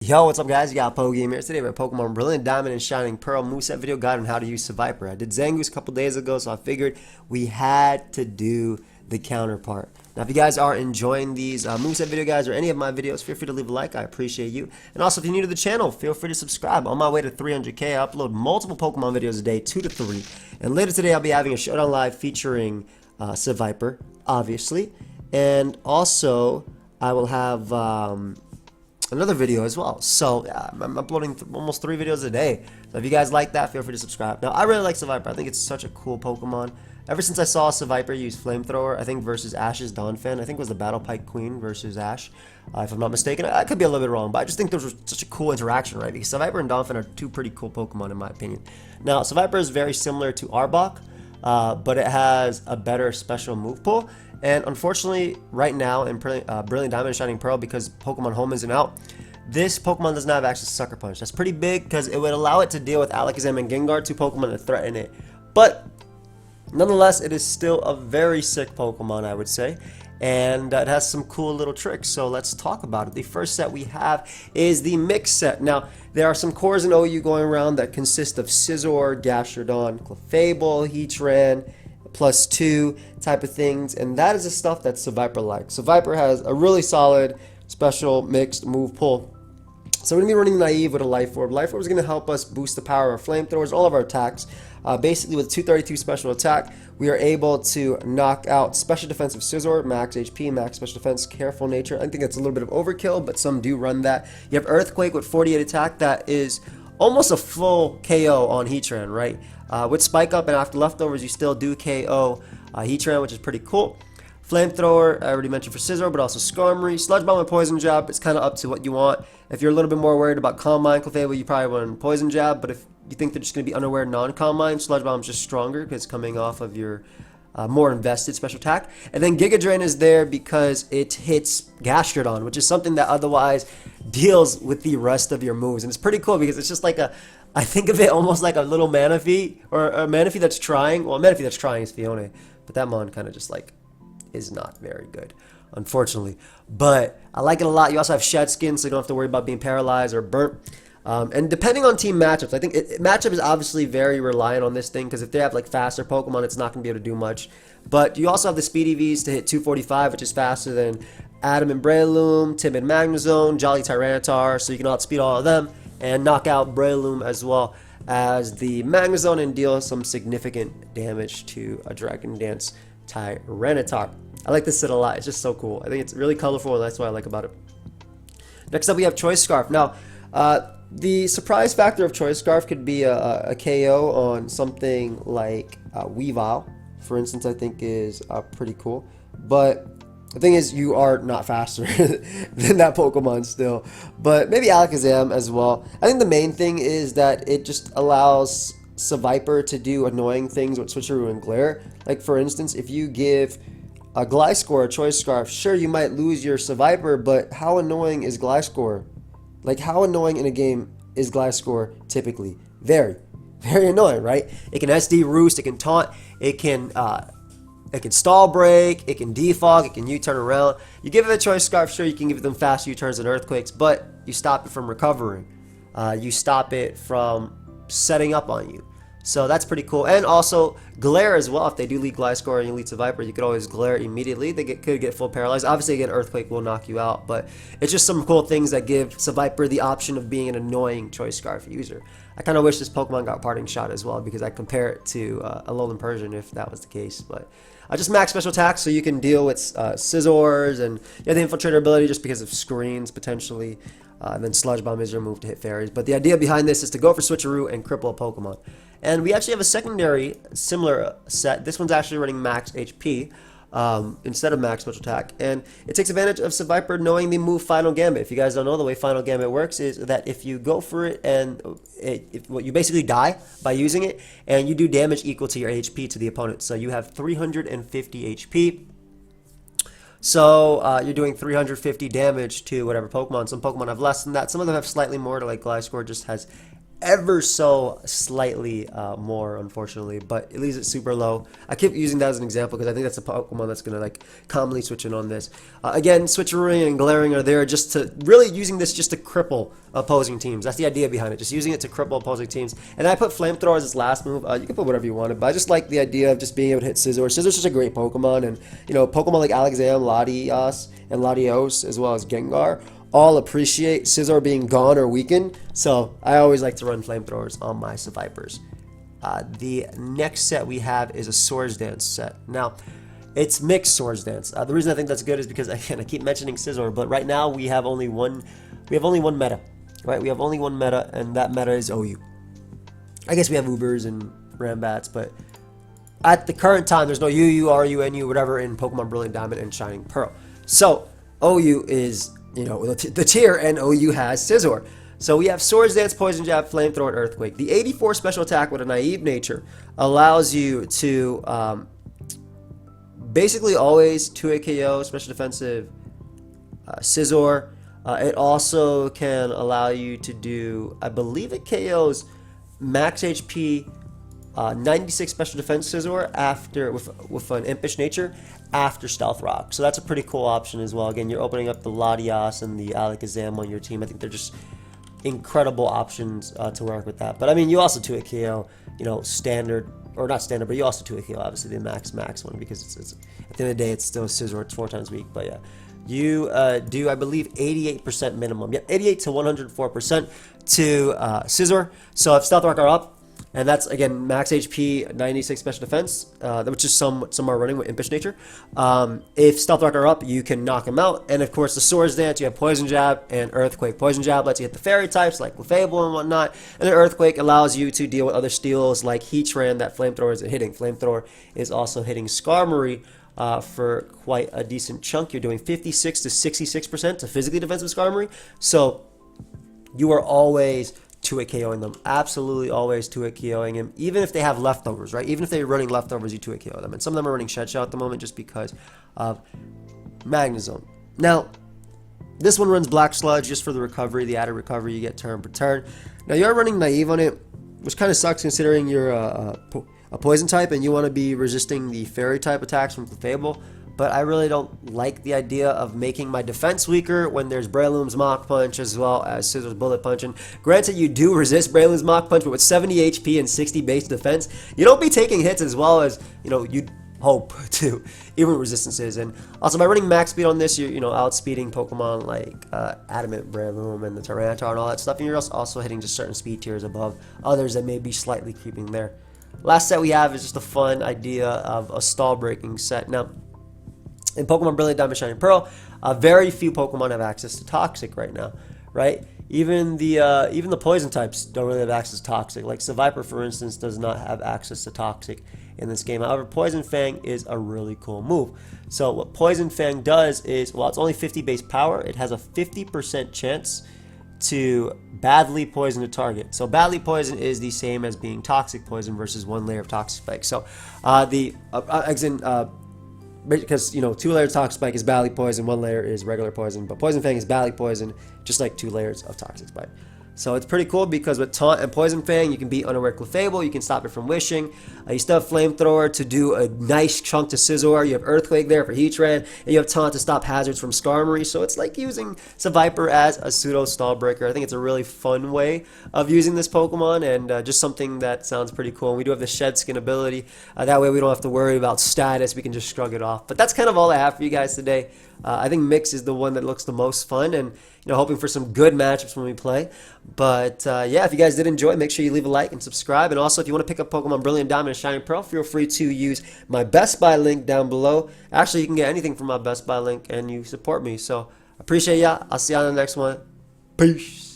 Yo, what's up guys? You got pokeaimMD here. Today we have Pokemon Brilliant Diamond and Shining Pearl Moveset video guide on how to use SEVIPER. I did Zangoose a couple days ago, so I figured we had to do the counterpart. Now, if you guys are enjoying these Moveset video guides or any of my videos, feel free to leave a like. I appreciate you. And also, if you're new to the channel, feel free to subscribe. On my way to 300K, I upload multiple Pokemon videos a day, 2 to 3. And later today, I'll be having a showdown live featuring SEVIPER, obviously. And also, I will have another video as well. So I'm uploading almost 3 videos a day. So if you guys like that, feel free to subscribe. Now, I really like SEVIPER. I think it's such a cool Pokemon. Ever since I saw SEVIPER use Flamethrower, I think versus Ash's Donphan, I think it was the Battle Pike Queen versus Ash, if I'm not mistaken. I could be a little bit wrong, but I just think those were such a cool interaction, right? Because SEVIPER and Donphan are 2 pretty cool Pokemon in my opinion. Now, SEVIPER is very similar to Arbok, but it has a better special move pool. And unfortunately, right now in Brilliant Diamond and Shining Pearl, because Pokemon Home isn't out, this Pokemon does not have access to Sucker Punch. That's pretty big because it would allow it to deal with Alakazam and Gengar, 2 Pokemon that threaten it. But nonetheless, it is still a very sick Pokemon, I would say. And it has some cool little tricks, so let's talk about it. The first set we have is the Mix set. Now, there are some cores in OU going around that consist of Scizor, Gastrodon, Clefable, Heatran, +2 type of things, and that is the stuff that SEVIPER likes. SEVIPER has a really solid special mixed move pool. So we're going to be running Naive with a Life Orb. Life Orb is going to help us boost the power of our Flamethrowers, all of our attacks. Basically, with 232 special attack, we are able to knock out Special Defensive Scizor, max HP, max Special Defense, Careful Nature. I think that's a little bit of overkill, but some do run that. You have Earthquake with 48 attack. That is almost a full KO on Heatran, right? With Spike Up and after Leftovers, you still do KO Heatran, which is pretty cool. Flamethrower, I already mentioned for Scizor, but also Skarmory. Sludge Bomb and Poison Jab, it's kind of up to what you want. If you're a little bit more worried about Calm Mind, Clefable, you probably want Poison Jab, but if you think they're just going to be unaware non-Calm Mind, Sludge Bomb's just stronger because it's coming off of your more invested special attack. And then Giga Drain is there because it hits Gastrodon, which is something that otherwise deals with the rest of your moves. And it's pretty cool because it's just like I think of it almost like a little Manaphy, or a Manaphy that's trying. Well, a Manaphy that's trying is Fiona, but that mon kind of just like is not very good, unfortunately. But I like it a lot. You also have Shed Skin, so you don't have to worry about being paralyzed or burnt. And depending on team matchups, I think matchup is obviously very reliant on this thing, because if they have like faster Pokemon, it's not going to be able to do much. But you also have the Speedy Vs to hit 245, which is faster than Adam and Breloom, Timid Magnezone, Jolly Tyranitar, so you can outspeed all of them and knock out Breloom as well as the Magnezone and deal some significant damage to a Dragon Dance Tyranitar. I like this set a lot. It's just so cool. I think it's really colorful, and that's what I like about it. Next up, we have Choice Scarf. Now, the surprise factor of Choice Scarf could be a KO on something like Weavile, for instance. I think is pretty cool. But the thing is, you are not faster than that Pokemon still. But maybe Alakazam as well. I think the main thing is that it just allows SEVIPER to do annoying things with Switcheroo and Glare. Like, for instance, if you give a Gliscor a Choice Scarf, sure, you might lose your SEVIPER, but how annoying is Gliscor? Like, how annoying in a game is Gliscor typically? Very, very annoying, right? It can SD Roost, it can Taunt, it can Stall Break, it can Defog, it can U-turn around. You give it a Choice Scarf, sure, you can give them fast U-turns and Earthquakes, but you stop it from recovering. You stop it from setting up on you. So that's pretty cool. And also Glare as well. If they do lead Gliscor and you lead SEVIPER, you could always Glare immediately. They could get full paralyzed. Obviously, again, Earthquake will knock you out, but it's just some cool things that give SEVIPER the option of being an annoying Choice Scarf user. I kind of wish this Pokemon got Parting Shot as well, because I compare it to a Alolan Persian if that was the case. But just max special attacks so you can deal with Scizors, and you have the Infiltrator ability just because of screens potentially. And then Sludge Bomb is your move to hit fairies. But the idea behind this is to go for Switcheroo and cripple a Pokemon. And we actually have a secondary similar set. This one's actually running max HP instead of max special attack. And it takes advantage of SEVIPER knowing the move Final Gambit. If you guys don't know, the way Final Gambit works is that if you go for it and you basically die by using it, and you do damage equal to your HP to the opponent. So you have 350 HP. So you're doing 350 damage to whatever Pokemon. Some Pokemon have less than that. Some of them have slightly more, like Gliscor just has ever so slightly more, unfortunately, but it leaves it super low. I keep using that as an example because I think that's a Pokemon that's going to like commonly switch in on this. Again, Switcherooing and Glaring are there just to really using this just to cripple opposing teams. That's the idea behind it, just using it to cripple opposing teams. And I put Flamethrower as its last move. You can put whatever you wanted, but I just like the idea of just being able to hit Scizor. Scizor's such a great Pokemon, and you know, Pokemon like Alakazam, Latias, and Latios, as well as Gengar, all appreciate Scizor being gone or weakened, so I always like to run Flamethrowers on my Sevipers. The next set we have is a Swords Dance set. Now, it's mixed Swords Dance. The reason I think that's good is because, again, I keep mentioning Scizor, but right now we have only one meta, right? We have only one meta, and that meta is OU. I guess we have Ubers and Rambats, but at the current time, there's no UU, RU, NU, whatever in Pokemon Brilliant Diamond and Shining Pearl. So, OU is, you know, the tier, and OU has Scizor. So we have Swords Dance, Poison Jab, Flamethrower, and Earthquake. The 84 special attack with a naive nature allows you to basically always 2-hit KO, special defensive Scizor. It also can allow you to do, I believe it KOs max HP 96 special defense Scizor after with an impish nature after Stealth Rock. So that's a pretty cool option as well. Again, you're opening up the Latias and the Alakazam on your team. I think they're just incredible options to work with that. But I mean, you also 2-hit KO, you know, standard, or not standard, but you also 2-hit KO, obviously the max one, because it's at the end of the day, it's still Scizor, it's 4 times weak. But yeah, you do, I believe, 88% minimum. Yep, 88 to 104% to Scizor. So if Stealth Rock are up, and that's, again, max HP, 96 special defense, which is some are running with Impish Nature. If Stealth Rock are up, you can knock him out. And, of course, the Swords Dance, you have Poison Jab and Earthquake. Poison Jab lets you hit the Fairy types like Clefable and whatnot. And then Earthquake allows you to deal with other steals like Heatran that Flamethrower isn't hitting. Flamethrower is also hitting Skarmory for quite a decent chunk. You're doing 56 to 66% to physically defensive Skarmory. So you are always 2-hit KOing them. Absolutely always 2-hit KOing him, even if they have leftovers, right? Even if they're running leftovers, you 2-hit KO them. And some of them are running Shed Shot at the moment just because of Magnezone. Now, this one runs Black Sludge just for the recovery, the added recovery you get turn per turn. Now, you're running Naive on it, which kind of sucks considering you're a Poison type and you want to be resisting the Fairy type attacks from Clefable. But I really don't like the idea of making my defense weaker when there's Breloom's Mach Punch as well as Scizor's Bullet Punch. And granted, you do resist Breloom's Mach Punch, but with 70 HP and 60 base defense, you don't be taking hits as well as, you know, you'd hope to, even resistances. And also, by running max speed on this, you're, you know, outspeeding Pokemon like Adamant Breloom and the Tyranitar and all that stuff. And you're also hitting just certain speed tiers above others that may be slightly creeping there. Last set we have is just a fun idea of a stall breaking set. Now, in Pokemon Brilliant Diamond, Shining Pearl, very few Pokemon have access to Toxic right now, right? Even the Poison types don't really have access to Toxic. Like SEVIPER, for instance, does not have access to Toxic in this game. However, Poison Fang is a really cool move. So what Poison Fang does is, while it's only 50 base power, it has a 50% chance to badly poison a target. So badly poison is the same as being toxic poison versus one layer of Toxic Spike. So because, you know, 2 layers of Toxic Spike is badly poison, 1 layer is regular poison, but Poison Fang is badly poison, just like 2 layers of Toxic Spike. So it's pretty cool because with Taunt and Poison Fang, you can beat Unaware Clefable, you can stop it from Wishing. You still have Flamethrower to do a nice chunk to Scizor, you have Earthquake there for Heatran, and you have Taunt to stop hazards from Skarmory. So it's like using SEVIPER as a pseudo stall breaker. I think it's a really fun way of using this Pokemon, and just something that sounds pretty cool. And we do have the Shed Skin ability. That way we don't have to worry about status, we can just shrug it off. But that's kind of all I have for you guys today. I think Mix is the one that looks the most fun, and you know, hoping for some good matchups when we play. But yeah, if you guys did enjoy, make sure you leave a like and subscribe. And also, if you want to pick up Pokemon Brilliant Diamond and Shining Pearl, feel free to use my Best Buy link down below. Actually, you can get anything from my Best Buy link, and you support me. So appreciate ya. I'll see you on the next one. Peace.